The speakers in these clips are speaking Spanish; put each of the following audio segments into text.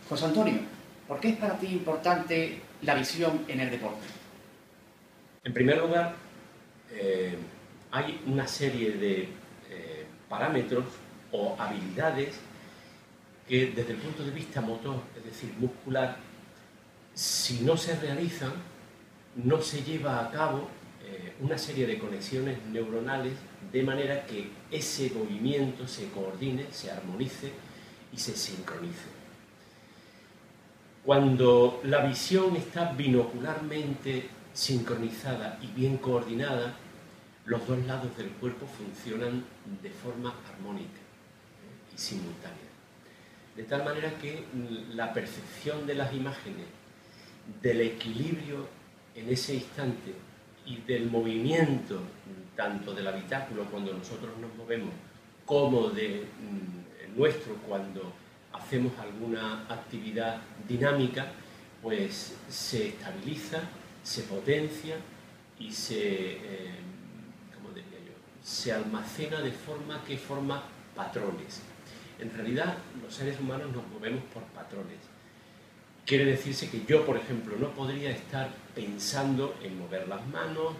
José Antonio, ¿por qué es para ti importante la visión en el deporte? En primer lugar, hay una serie de parámetros o habilidades que desde el punto de vista motor, es decir, muscular, si no se realizan, no se lleva a cabo una serie de conexiones neuronales de manera que ese movimiento se coordine, se armonice y se sincronice. Cuando la visión está binocularmente sincronizada y bien coordinada, los dos lados del cuerpo funcionan de forma armónica y simultánea. De tal manera que la percepción de las imágenes, del equilibrio en ese instante y del movimiento, tanto del habitáculo cuando nosotros nos movemos, como de nuestro cuando hacemos alguna actividad dinámica, pues se estabiliza, se potencia y se almacena de forma que forma patrones. En realidad, los seres humanos nos movemos por patrones. Quiere decirse que yo, por ejemplo, no podría estar pensando en mover las manos,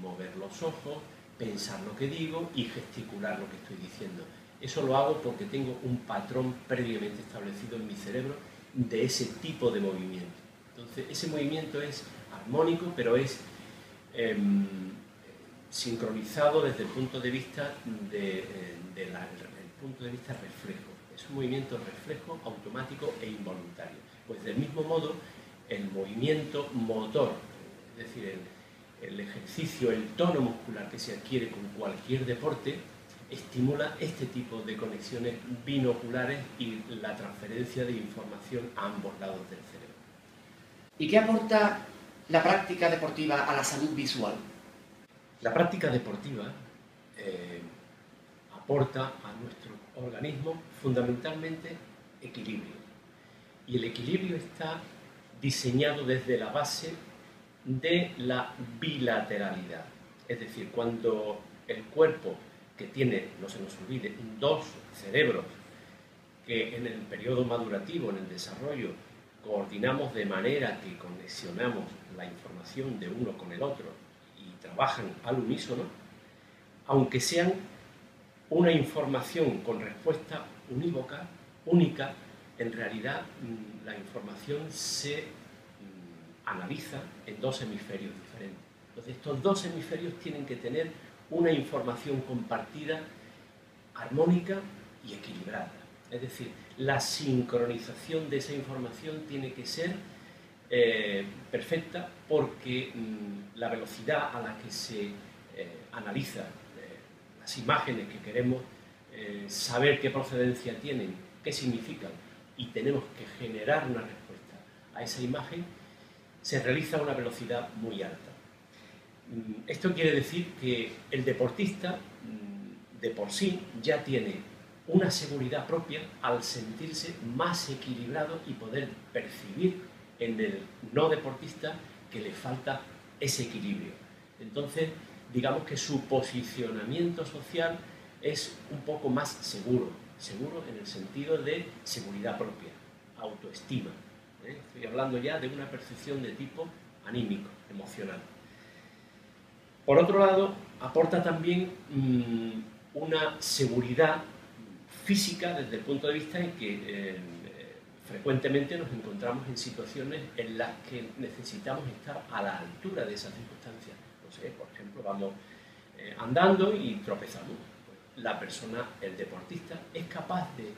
mover los ojos, pensar lo que digo y gesticular lo que estoy diciendo. Eso lo hago porque tengo un patrón previamente establecido en mi cerebro de ese tipo de movimiento. Entonces, ese movimiento es armónico, pero es sincronizado desde el punto de vista reflejo. Es un movimiento reflejo, automático e involuntario. Pues del mismo modo, el movimiento motor, es decir, el ejercicio, el tono muscular que se adquiere con cualquier deporte, estimula este tipo de conexiones binoculares y la transferencia de información a ambos lados del cerebro. ¿Y qué aporta la práctica deportiva a la salud visual? La práctica deportiva aporta a nuestro organismo fundamentalmente equilibrio. Y el equilibrio está diseñado desde la base de la bilateralidad. Es decir, cuando el cuerpo, que tiene, no se nos olvide, dos cerebros, que en el periodo madurativo, en el desarrollo, coordinamos de manera que conexionamos la información de uno con el otro y trabajan al unísono, aunque sean una información con respuesta unívoca, única, en realidad la información se analiza en dos hemisferios diferentes. Entonces, estos dos hemisferios tienen que tener una información compartida, armónica y equilibrada. Es decir, la sincronización de esa información tiene que ser perfecta porque la velocidad a la que se analiza las imágenes que queremos saber qué procedencia tienen, qué significan y tenemos que generar una respuesta a esa imagen, se realiza a una velocidad muy alta. Esto quiere decir que el deportista de por sí ya tiene una seguridad propia al sentirse más equilibrado y poder percibir en el no deportista que le falta ese equilibrio. Entonces, digamos que su posicionamiento social es un poco más seguro en el sentido de seguridad propia, autoestima. Estoy hablando ya de una percepción de tipo anímico, emocional. Por otro lado, aporta también una seguridad física desde el punto de vista en que frecuentemente nos encontramos en situaciones en las que necesitamos estar a la altura de esas circunstancias. No sé, por ejemplo, vamos andando y tropezamos. La persona, el deportista, es capaz de,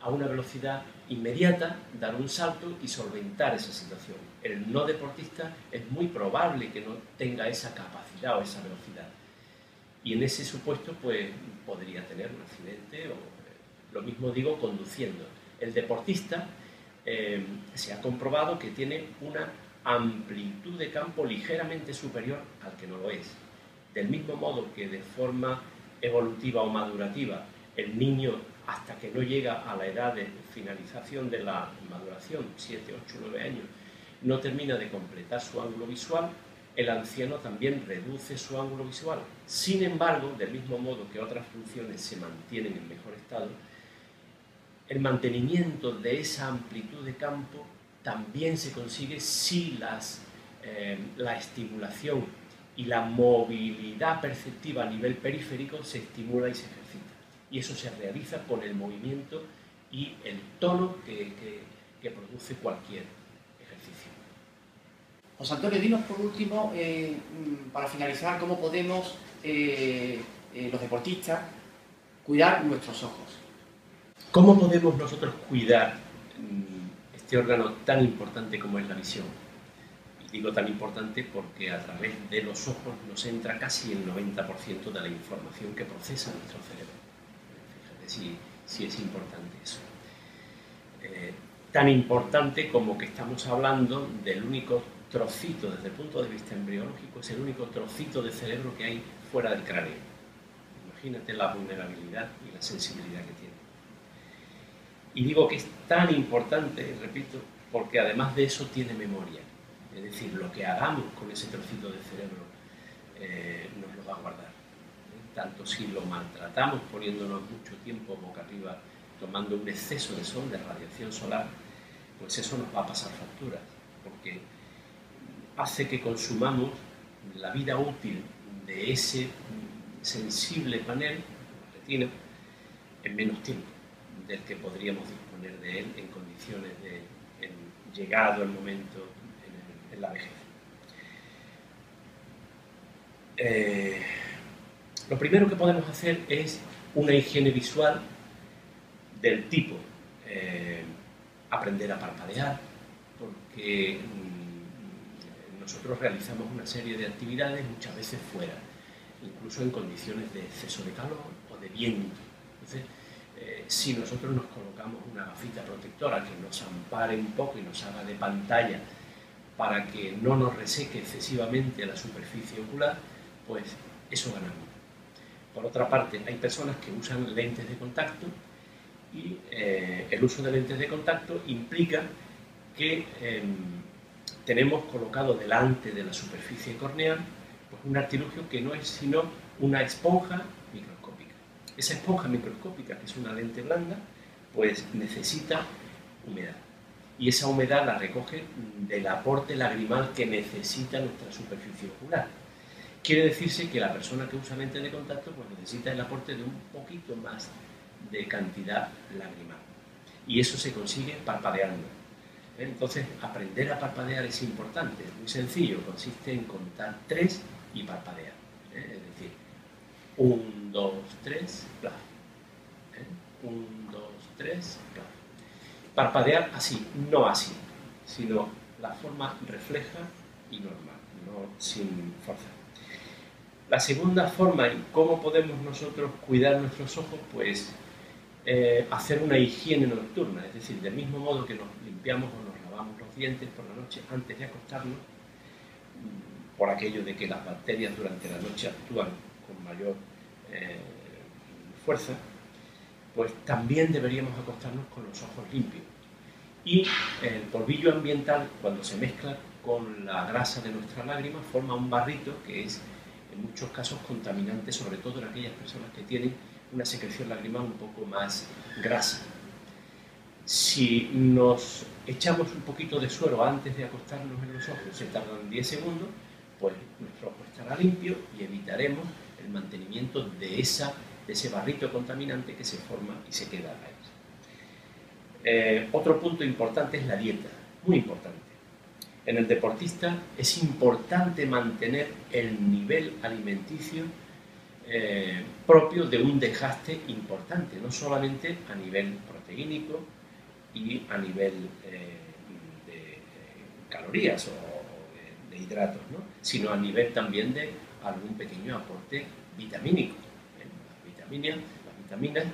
a una velocidad inmediata, dar un salto y solventar esa situación. El no deportista es muy probable que no tenga esa capacidad o esa velocidad. Y en ese supuesto, pues, podría tener un accidente o lo mismo digo conduciendo. El deportista se ha comprobado que tiene una amplitud de campo ligeramente superior al que no lo es. Del mismo modo que de forma evolutiva o madurativa, el niño, hasta que no llega a la edad de finalización de la maduración, 7, 8, 9 años, no termina de completar su ángulo visual, el anciano también reduce su ángulo visual. Sin embargo, del mismo modo que otras funciones se mantienen en mejor estado, el mantenimiento de esa amplitud de campo también se consigue si la estimulación y la movilidad perceptiva a nivel periférico se estimula y se ejercita. Y eso se realiza con el movimiento y el tono que produce cualquier ejercicio. José Antonio, dinos por último, para finalizar, cómo podemos los deportistas cuidar nuestros ojos. ¿Cómo podemos nosotros cuidar este órgano tan importante como es la visión? Y digo tan importante porque a través de los ojos nos entra casi el 90% de la información que procesa nuestro cerebro. Fíjate si es importante eso. Tan importante como que estamos hablando del único trocito, desde el punto de vista embriológico, es el único trocito de cerebro que hay fuera del cráneo. Imagínate la vulnerabilidad y la sensibilidad que tiene. Y digo que es tan importante, repito, porque además de eso tiene memoria. Es decir, lo que hagamos con ese trocito de cerebro nos lo va a guardar. Tanto si lo maltratamos poniéndonos mucho tiempo boca arriba, tomando un exceso de sol, de radiación solar, pues eso nos va a pasar facturas, porque hace que consumamos la vida útil de ese sensible panel, la retina, en menos tiempo del que podríamos disponer de él en condiciones de llegado el momento en la vejez. Lo primero que podemos hacer es una higiene visual del tipo aprender a parpadear, porque nosotros realizamos una serie de actividades muchas veces fuera, incluso en condiciones de exceso de calor o de viento. Entonces, si nosotros nos colocamos una gafita protectora que nos ampare un poco y nos haga de pantalla para que no nos reseque excesivamente la superficie ocular, pues eso ganamos. Por otra parte, hay personas que usan lentes de contacto y el uso de lentes de contacto implica que tenemos colocado delante de la superficie corneal pues un artilugio que no es sino una esponja microscópica. Esa esponja microscópica, que es una lente blanda, pues necesita humedad. Y esa humedad la recoge del aporte lagrimal que necesita nuestra superficie ocular. Quiere decirse que la persona que usa lente de contacto pues necesita el aporte de un poquito más de cantidad lagrimal. Y eso se consigue parpadeando. Entonces, aprender a parpadear es importante, es muy sencillo, consiste en contar 3 y parpadear. Es decir, 1, 2, 3, plaf. 1, 2, 3, plaf. Parpadear así, no así, sino la forma refleja y normal, no sin fuerza. La segunda forma en cómo podemos nosotros cuidar nuestros ojos, pues hacer una higiene nocturna, es decir, del mismo modo que nos limpiamos o nos lavamos los dientes por la noche antes de acostarnos, por aquello de que las bacterias durante la noche actúan con mayor fuerza, pues también deberíamos acostarnos con los ojos limpios. Y el polvillo ambiental, cuando se mezcla con la grasa de nuestra lágrima, forma un barrito que es en muchos casos contaminante, sobre todo en aquellas personas que tienen una secreción lagrimal un poco más grasa. Si nos echamos un poquito de suero antes de acostarnos en los ojos, se tardan 10 segundos, pues nuestro ojo estará limpio y evitaremos el mantenimiento de ese barrito contaminante que se forma y se queda ahí. Otro punto importante es la dieta, muy importante. En el deportista es importante mantener el nivel alimenticio propio de un desgaste importante, no solamente a nivel proteínico y a nivel de calorías o de hidratos, ¿no? Sino a nivel también de algún pequeño aporte vitamínico. Las vitaminas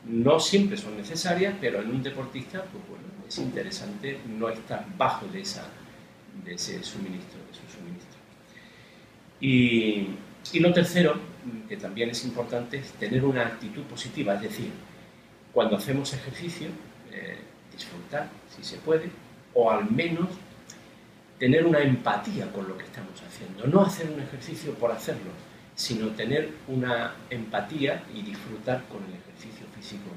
no siempre son necesarias, pero en un deportista pues bueno, es interesante no estar bajo de ese suministro, de su suministro. Y lo tercero, que también es importante, es tener una actitud positiva, es decir, cuando hacemos ejercicio, disfrutar, si se puede, o al menos tener una empatía con lo que estamos haciendo. No hacer un ejercicio por hacerlo, sino tener una empatía y disfrutar con el ejercicio físico